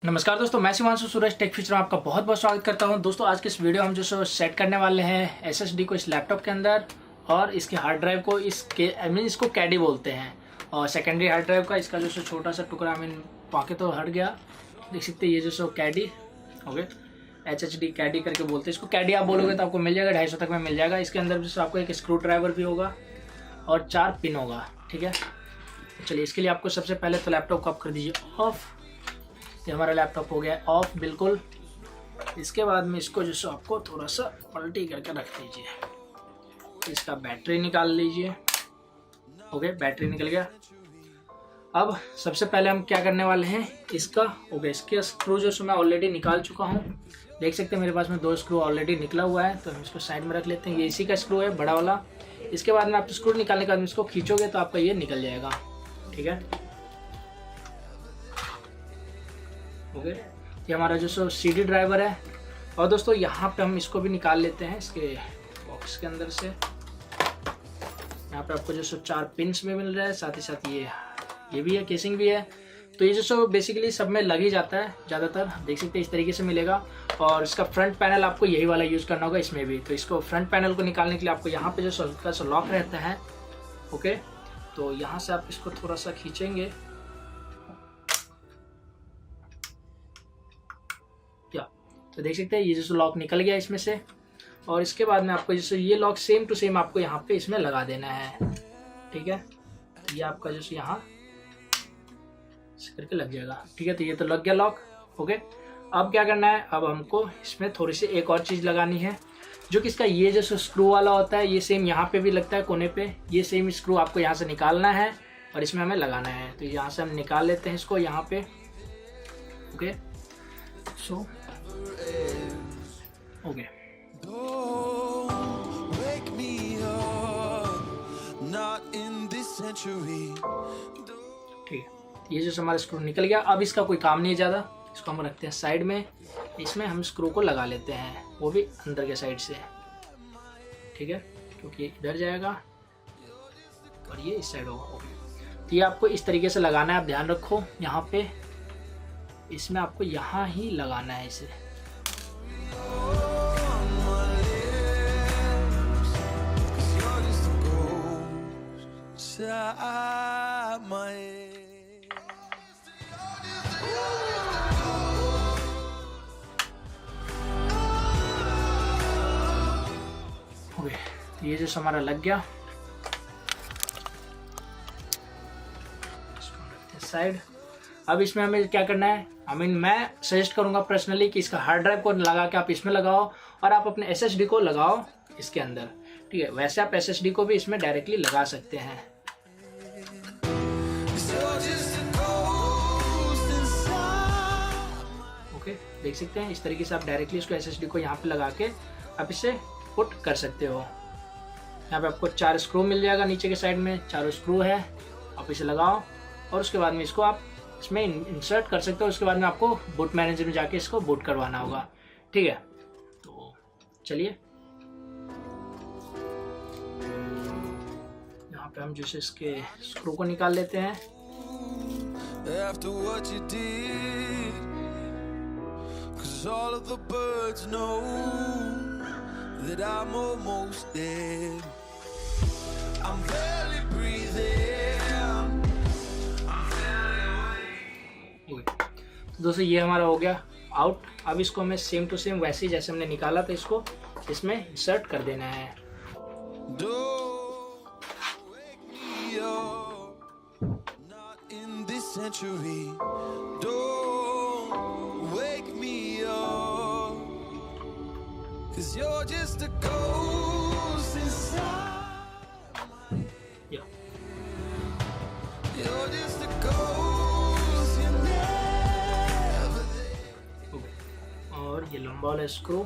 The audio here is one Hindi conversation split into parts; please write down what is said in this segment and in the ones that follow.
नमस्कार दोस्तों, मैं शिवांशु सूरज टेक फ्यूचर में आपका बहुत बहुत स्वागत करता हूं। दोस्तों आज के इस वीडियो हम जो सो सेट करने वाले हैं एसएसडी को इस लैपटॉप के अंदर और इसके हार्ड ड्राइव को इसको कैडी बोलते हैं। और सेकेंडरी हार्ड ड्राइव का इसका जो सो छोटा सा टुकड़ा पाके तो हट गया, देख सकते हैं। ये जो सो कैडी ओके एचएचडी कैडी करके बोलते हैं इसको। कैडी आप बोलोगे तो आपको मिल जाएगा, 250 तक में मिल जाएगा। इसके अंदर जो आपको एक स्क्रू ड्राइवर भी होगा और 4 पिन होगा, ठीक है। चलिए इसके लिए आपको सबसे पहले तो लैपटॉप को आप कर दीजिए ऑफ। ये हमारा लैपटॉप हो गया ऑफ बिल्कुल। इसके बाद में इसको जो सो आपको थोड़ा सा पलटी करके रख दीजिए। इसका बैटरी निकाल लीजिए। ओके बैटरी निकल गया। अब सबसे पहले हम क्या करने वाले हैं, इसके स्क्रू जो सो मैं ऑलरेडी निकाल चुका हूँ। देख सकते हैं मेरे पास में 2 स्क्रू ऑलरेडी निकला हुआ है, तो हम इसको साइड में रख लेते हैं। ये इसी का स्क्रू है, बड़ा वाला। इसके बाद में आप स्क्रू निकालने के बाद इसको खींचोगे तो आपका ये निकल जाएगा, ठीक है। ओके ये हमारा जो सो सीडी ड्राइवर है। और दोस्तों यहाँ पे हम इसको भी निकाल लेते हैं इसके बॉक्स के अंदर से। यहाँ पे आपको जो सो 4 पिन्स में मिल रहा है, साथ ही साथ ये भी है, केसिंग भी है। तो ये जो सो बेसिकली सब में लग ही जाता है ज़्यादातर, देख सकते हैं इस तरीके से मिलेगा। और इसका फ्रंट पैनल आपको यही वाला यूज़ करना होगा इसमें भी। तो इसको फ्रंट पैनल को निकालने के लिए आपको यहाँ पे जो सो लॉक रहता है, ओके। तो यहाँ से आप इसको थोड़ा सा खींचेंगे, तो देख सकते हैं ये जैसे लॉक निकल गया इसमें से। और इसके बाद में आपको जैसे ये लॉक सेम टू सेम आपको यहाँ पे इसमें लगा देना है, ठीक है। तो ये आपका जैसे यहाँ करके लग जाएगा, ठीक है। तो ये तो लग गया लॉक, ओके। अब क्या करना है, अब हमको इसमें थोड़ी सी एक और चीज़ लगानी है, जो कि इसका ये जैसे स्क्रू वाला होता है, ये सेम यहाँ पे भी लगता है कोने पे। ये सेम स्क्रू आपको यहाँ से निकालना है और इसमें हमें लगाना है। तो यहाँ से हम निकाल लेते हैं इसको यहाँ पे, ओके। सो ओके ठीक है, ये जो हमारा स्क्रू निकल गया। अब इसका कोई काम नहीं है ज़्यादा, इसको हम रखते हैं साइड में। इसमें हम स्क्रू को लगा लेते हैं, वो भी अंदर के साइड से, ठीक है, क्योंकि ये इधर जाएगा और ये इस साइड होगा। तो ये आपको इस तरीके से लगाना है, आप ध्यान रखो। यहाँ पे इसमें आपको यहाँ ही लगाना है इसे। ओके तो ये जो हमारा लग गया, इसको रखते हैं साइड। अब इसमें हमें क्या करना है, मैं सजेस्ट करूंगा पर्सनली कि इसका हार्ड ड्राइव को लगा के आप इसमें लगाओ और आप अपने एसएसडी को लगाओ इसके अंदर, ठीक है। वैसे आप एसएसडी को भी इसमें डायरेक्टली लगा सकते हैं। ओके देख सकते हैं इस तरीके से आप डायरेक्टली इसको एसएसडी को यहाँ पे लगा के आप इसे पुट कर सकते हो। यहाँ पे आपको 4 स्क्रू मिल जाएगा, नीचे के साइड में 4 स्क्रू है। आप इसे लगाओ और उसके बाद में इसको आप इसमें इंसर्ट कर सकते हो। उसके बाद में आपको बूट मैनेजर में जाके इसको बूट करवाना होगा, ठीक है। तो चलिए यहाँ पे हम जैसे इसके स्क्रू को निकाल लेते हैं। तो दोस्तों ये हमारा हो गया आउट। अब इसको हमें सेम टू सेम वैसे ही जैसे हमने निकाला था इसको इसमें इंसर्ट कर देना है। और ये लंबा वाला स्क्रू,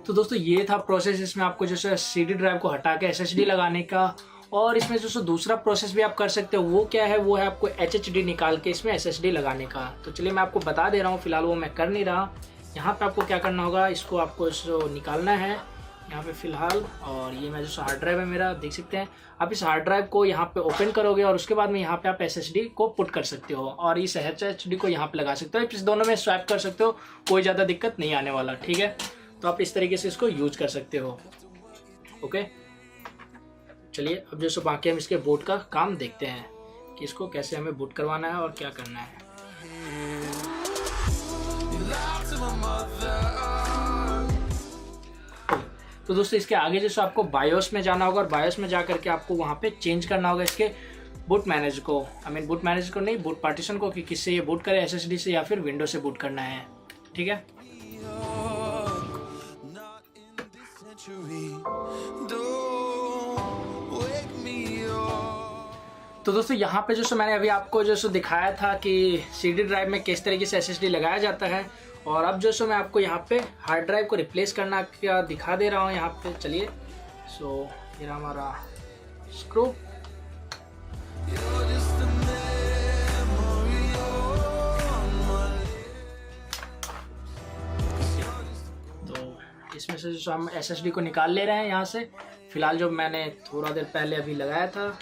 तो दोस्तों ये था प्रोसेस। इसमें आपको जैसे सीडी ड्राइव को हटा के एसएसडी लगाने का। और इसमें जो दूसरा प्रोसेस भी आप कर सकते हो, वो क्या है, वो है आपको एचएचडी निकाल के इसमें एसएसडी लगाने का। तो चलिए मैं आपको बता दे रहा हूँ, फिलहाल वो मैं कर नहीं रहा। यहाँ पे आपको क्या करना होगा, इसको आपको निकालना है। यहाँ पे फ़िलहाल। और ये मैं जो हार्ड ड्राइव है मेरा, देख सकते हैं आप। इस हार्ड ड्राइव को यहाँ पे ओपन करोगे और उसके बाद में यहाँ पे आप SSD को पुट कर सकते हो और इस HDD को यहाँ पे लगा सकते हो। इस दोनों में स्वैप कर सकते हो, कोई ज़्यादा दिक्कत नहीं आने वाला, ठीक है। तो आप इस तरीके से इसको यूज कर सकते हो। ओके, चलिए अब जो बाकी हम इसके बूट का काम देखते हैं कि इसको कैसे हमें बूट करवाना है और क्या करना है। तो दोस्तों इसके आगे जैसे आपको बायोस में जाना होगा और बायोस में जा करके आपको वहाँ पे चेंज करना होगा इसके बूट मैनेजर को। बूट मैनेजर को नहीं, बूट पार्टीशन को, कि किससे ये बूट करे, SSD से या फिर विंडो से बूट करना है, ठीक है। तो दोस्तों यहाँ पे जो मैंने अभी आपको जो दिखाया था कि CD ड्राइव में किस तरीके से SSD लगाया जाता है, और अब जो मैं आपको यहाँ पे हार्ड ड्राइव को रिप्लेस करना क्या दिखा दे रहा हूँ यहाँ पे। चलिए, ये हमारा स्क्रू। तो इसमें से जो हम SSD को निकाल ले रहे हैं यहाँ से, फिलहाल जो मैंने थोड़ा देर पहले अभी लगाया था।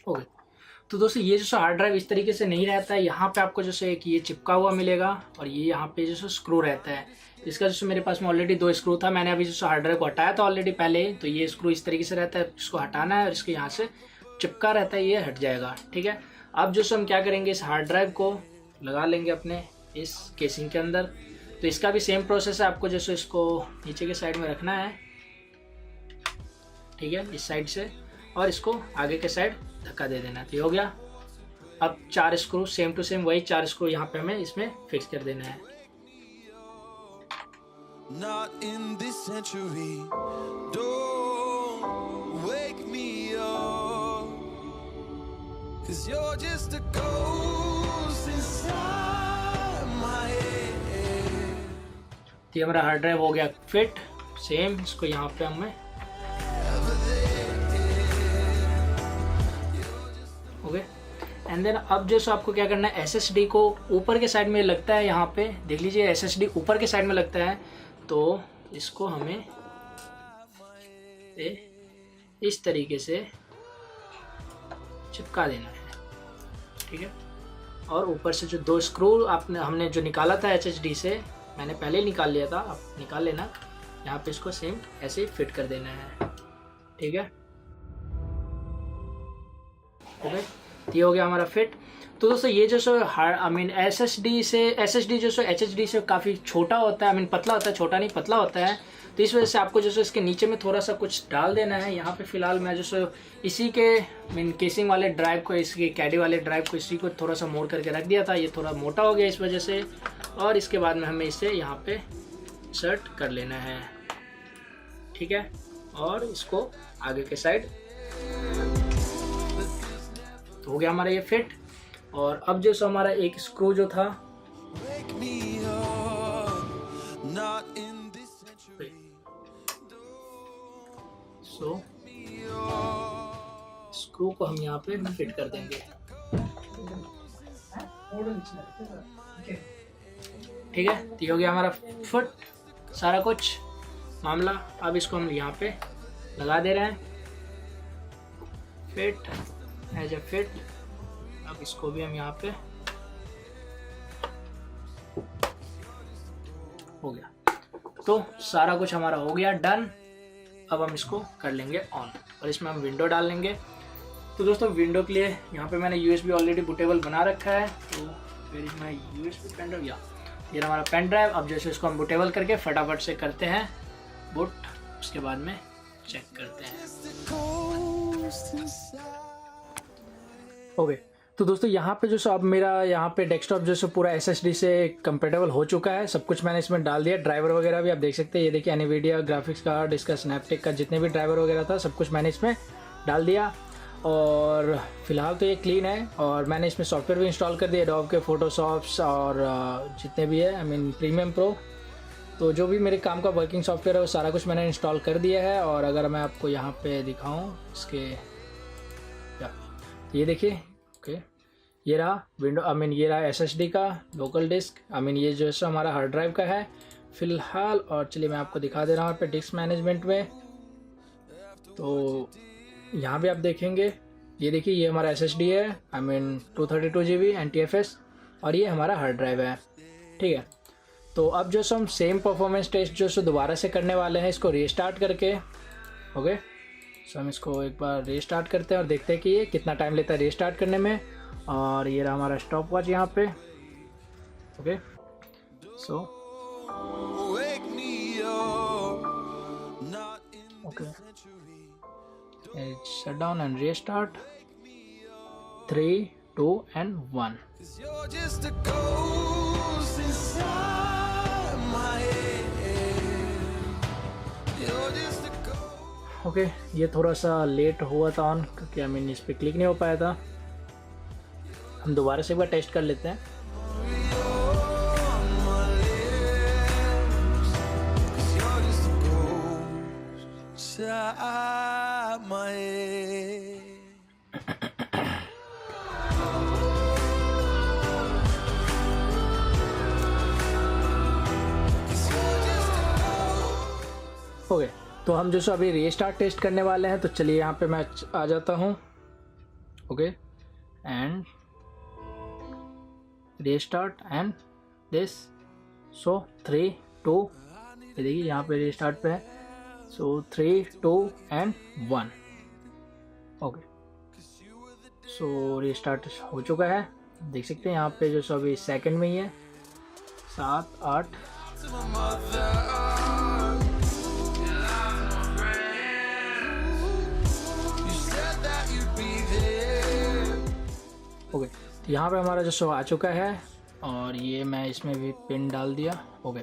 ओके, तो दोस्तों ये जो हार्ड ड्राइव इस तरीके से नहीं रहता है। यहाँ पे आपको जैसे एक ये चिपका हुआ मिलेगा और ये यहाँ पे जो स्क्रू रहता है। इसका जैसे मेरे पास में ऑलरेडी 2 स्क्रू था, मैंने अभी जो हार्ड ड्राइव को हटाया था ऑलरेडी पहले। तो ये स्क्रू इस तरीके से रहता है, इसको हटाना है और इसके यहाँ से चिपका रहता है, ये हट जाएगा, ठीक है। अब जो हम क्या करेंगे, इस हार्ड ड्राइव को लगा लेंगे अपने इस केसिंग के अंदर। तो इसका भी सेम प्रोसेस है, आपको जैसे इसको नीचे के साइड में रखना है, ठीक है, इस साइड से, और इसको आगे के साइड धक्का दे देना। तो हो गया। अब 4 स्क्रू सेम टू सेम वही 4 स्क्रू यहाँ पे हमें इसमें फिक्स कर देना है। Not in this century, don't wake me up, 'cause you're just a ghost inside my head। तो हमारा हार्ड ड्राइव हो गया फिट सेम। इसको यहाँ पे हमें ओके, एंड देन अब जैसे आपको क्या करना है, SSD को ऊपर के साइड में लगता है, यहाँ पे देख लीजिए SSD ऊपर के साइड में लगता है। तो इसको हमें इस तरीके से चिपका देना है, ठीक है। और ऊपर से जो 2 स्क्रू हमने जो निकाला था HSD से, मैंने पहले ही निकाल लिया था, आप निकाल लेना। यहाँ पे इसको सेम ऐसे ही फिट कर देना है, ठीक है। ओके, ये हो गया हमारा फिट। तो दोस्तों ये जो SSD जो HDD से काफ़ी छोटा होता है, पतला होता है, छोटा नहीं पतला होता है। तो इस वजह से आपको जो इसके नीचे में थोड़ा सा कुछ डाल देना है। यहाँ पे फिलहाल मैं जो इसी के केसिंग वाले ड्राइव को, इसके कैडी वाले ड्राइव को, इसी को थोड़ा सा मोड़ करके रख दिया था। ये थोड़ा मोटा हो गया इस वजह से, और इसके बाद में हमें इसे यहाँ पे इंसर्ट कर लेना है, ठीक है। और इसको आगे के साइड तो हो गया हमारा ये फिट। और अब जो हमारा एक स्क्रू जो था, स्क्रू को हम यहाँ पे फिट कर देंगे, ठीक है। तो ये हो गया हमारा फिट सारा कुछ मामला। अब इसको हम यहाँ पे लगा दे रहे हैं, फिट एज ए फिट। अब इसको भी हम यहाँ पे हो गया। तो सारा कुछ हमारा हो गया डन। अब हम इसको कर लेंगे ऑन और इसमें हम विंडो डाल लेंगे। तो दोस्तों विंडो के लिए यहाँ पे मैंने USB ऑलरेडी बूटेबल बना रखा है। तो फिर मैं USB पेन ड्राइव, ये हमारा पेन ड्राइव। अब जैसे इसको हम बूटेबल करके फटाफट से करते हैं बूट, उसके बाद में चेक करते हैं। ओके, तो दोस्तों यहाँ पे जो सो अब मेरा यहाँ पे डेस्कटॉप जो सो पूरा SSD से कंपेटेबल हो चुका है। सब कुछ मैंने इसमें डाल दिया, ड्राइवर वगैरह भी आप देख सकते हैं। ये देखिए एनवीडिया ग्राफिक्स कार्ड, इसका स्नैपटेक का जितने भी ड्राइवर वगैरह था सब कुछ मैंने इसमें डाल दिया। और फिलहाल तो ये क्लीन है। और मैंने इसमें सॉफ्टवेयर भी इंस्टॉल कर दिया, एडोब के फोटोशॉप्स और जितने भी है, आई मीन प्रीमियम प्रो। तो जो भी मेरे काम का वर्किंग सॉफ्टवेयर है वो सारा कुछ मैंने इंस्टॉल कर दिया है। और अगर मैं आपको यहाँ पे दिखाऊँ इसके, तो ये देखिए, ओके, ये रहा विंडो, आई मीन ये रहा SSD का लोकल डिस्क, आई मीन ये जो है हमारा हार्ड ड्राइव का है फ़िलहाल। और चलिए मैं आपको दिखा दे रहा हूँ यहाँ पे डिस्क मैनेजमेंट में। तो यहाँ भी आप देखेंगे, ये देखिए ये हमारा SSD है, आई मीन 232 GB NTFS, और ये हमारा हार्ड ड्राइव है। ठीक है, तो अब जो हम सेम परफॉर्मेंस टेस्ट जो दोबारा से करने वाले हैं, इसको रीस्टार्ट करके। ओके, सो हम इसको एक बार रीस्टार्ट करते हैं और देखते हैं कि ये कितना टाइम लेता है रीस्टार्ट करने में। और ये रहा हमारा स्टॉप वॉच यहाँ पे। Okay, so okay, shut down and restart. 3, 2 and 1। Okay, ये थोड़ा सा लेट हुआ था ऑन, क्योंकि आई मीन इस पर क्लिक नहीं हो पाया था। हम दोबारा से एक बार टेस्ट कर लेते हैं। ओके, तो हम जो अभी रीस्टार्ट टेस्ट करने वाले हैं। तो चलिए यहाँ पे मैं आ जाता हूँ। Okay, and restart and this. So 3, 2, ये देखिए यहाँ पे रीस्टार्ट पे है। So 3, 2 and 1। Okay, so restart हो चुका है, देख सकते हैं यहाँ पे जो अभी सेकंड में ही है। 7, 8। ओके, तो यहाँ पे हमारा जो शो आ चुका है, और ये मैं इसमें भी पिन डाल दिया। ओके,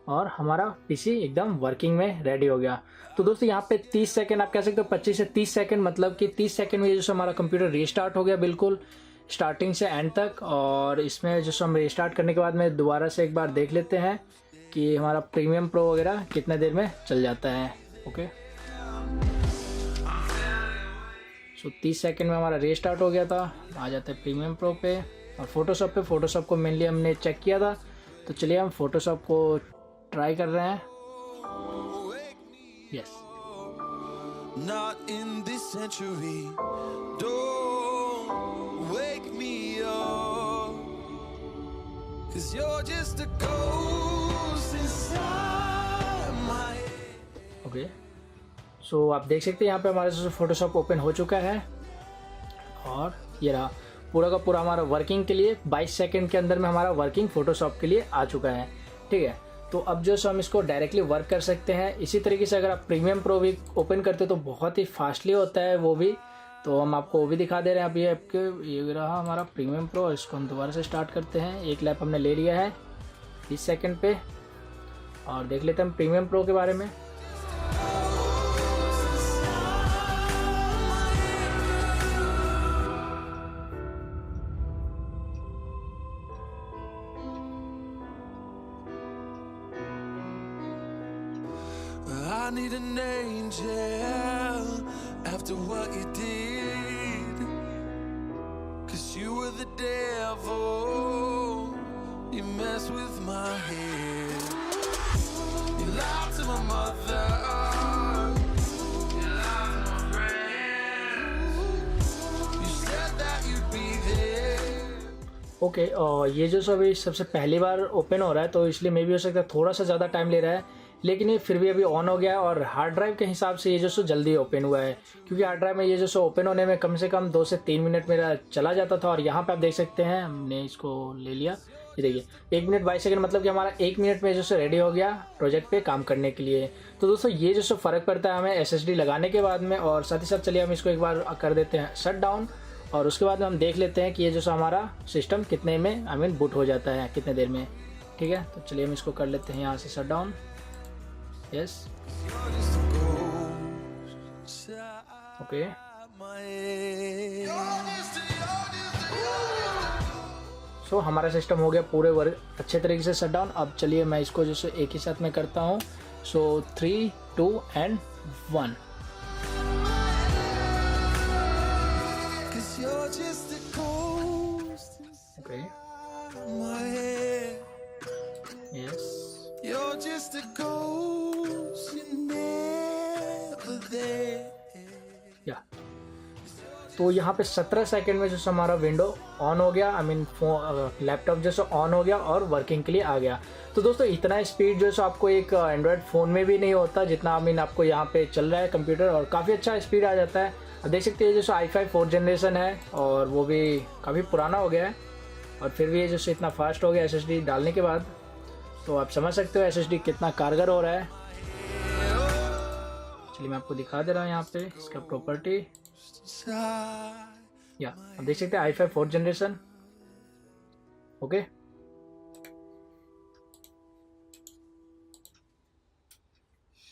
और हमारा पीसी एकदम वर्किंग में रेडी हो गया। तो दोस्तों यहाँ पे 30 सेकंड, आप कह सकते हो 25 से 30 सेकंड, मतलब कि 30 सेकंड में जो हमारा कंप्यूटर रीस्टार्ट हो गया बिल्कुल स्टार्टिंग से एंड तक। और इसमें जो हम रीस्टार्ट करने के बाद में दोबारा से एक बार देख लेते हैं कि हमारा प्रीमियम प्रो वगैरह कितने देर में चल जाता है। ओके, सो 30 सेकंड में हमारा रीस्टार्ट हो गया था। आ जाते हैं प्रीमियम प्रो पे और फोटोशॉप पे। फोटोशॉप को मेनली हमने चेक किया था, तो चलिए हम फोटोशॉप को ट्राई कर रहे हैं। Yes, Not in this century, don't wake me up, 'cause you're just a ghost inside my head। Okay, so आप देख सकते हैं यहाँ पे हमारे से फोटोशॉप ओपन हो चुका है, और ये रहा पूरा का पूरा हमारा वर्किंग के लिए 22 सेकंड के अंदर में हमारा वर्किंग फोटोशॉप के लिए आ चुका है। ठीक है, तो अब जो हम इसको डायरेक्टली वर्क कर सकते हैं। इसी तरीके से अगर आप प्रीमियम प्रो भी ओपन करते तो बहुत ही फास्टली होता है वो भी, तो हम आपको वो भी दिखा दे रहे हैं। अभी आपके ये रहा हमारा प्रीमियम प्रो, इसको हम दोबारा से स्टार्ट करते हैं। एक लैप हमने ले लिया है 30 सेकंड पे, और देख लेते हैं हम प्रीमियम प्रो के बारे में। I need an angel after what you did, 'cause you were the devil, you mess with my head, you lied to my mother, you lied to my friends, you said that you'd be there। Okay, और ये जो अभी सबसे पहली बार ओपन हो रहा है, तो इसलिए मे भी हो सकता है थोड़ा सा ज़्यादा टाइम ले रहा है, लेकिन ये फिर भी अभी ऑन हो गया है। और हार्ड ड्राइव के हिसाब से ये जो जल्दी ओपन हुआ है, क्योंकि हार्ड ड्राइव में ये जो ओपन होने में कम से कम 2 से 3 मिनट मेरा चला जाता था। और यहाँ पे आप देख सकते हैं हमने इसको ले लिया, ये देखिए 1 मिनट 22 सेकंड, मतलब कि हमारा 1 मिनट में जो सो रेडी हो गया प्रोजेक्ट पे काम करने के लिए। तो दोस्तों ये जो सो फ़र्क पड़ता है हमें SSD लगाने के बाद में। और साथ ही साथ चलिए हम इसको एक बार कर देते हैं शट डाउन, और उसके बाद में हम देख लेते हैं कि ये जो सो हमारा सिस्टम कितने में बूट हो जाता है, कितने देर में। ठीक है, तो चलिए हम इसको कर लेते हैं यहाँ से शट डाउन। यस, ओके, सो हमारा सिस्टम हो गया पूरे वर्क अच्छे तरीके से शट डाउन। अब चलिए मैं इसको जो एक ही साथ में करता हूँ। सो 3, 2 and 1। ओके, यस, या तो यहाँ पे 17 सेकंड में जो हमारा विंडो ऑन हो गया, आई मीन लैपटॉप जो ऑन हो गया और वर्किंग के लिए आ गया। तो दोस्तों इतना स्पीड जो है आपको एक एंड्रॉयड फ़ोन में भी नहीं होता जितना आई मीन आपको यहाँ पे चल रहा है कंप्यूटर, और काफ़ी अच्छा स्पीड आ जाता है। अब देख सकते हैं जैसे i5 4th जनरेशन है और वो भी काफ़ी पुराना हो गया है, और फिर भी ये जैसे इतना फास्ट हो गया SSD डालने के बाद। तो आप समझ सकते हो SSD कितना कारगर हो रहा है। चलिए मैं आपको दिखा दे रहा हूँ यहाँ पे इसका प्रॉपर्टी। या अब देख सकते हैं i5 4th जनरेशन। ओके,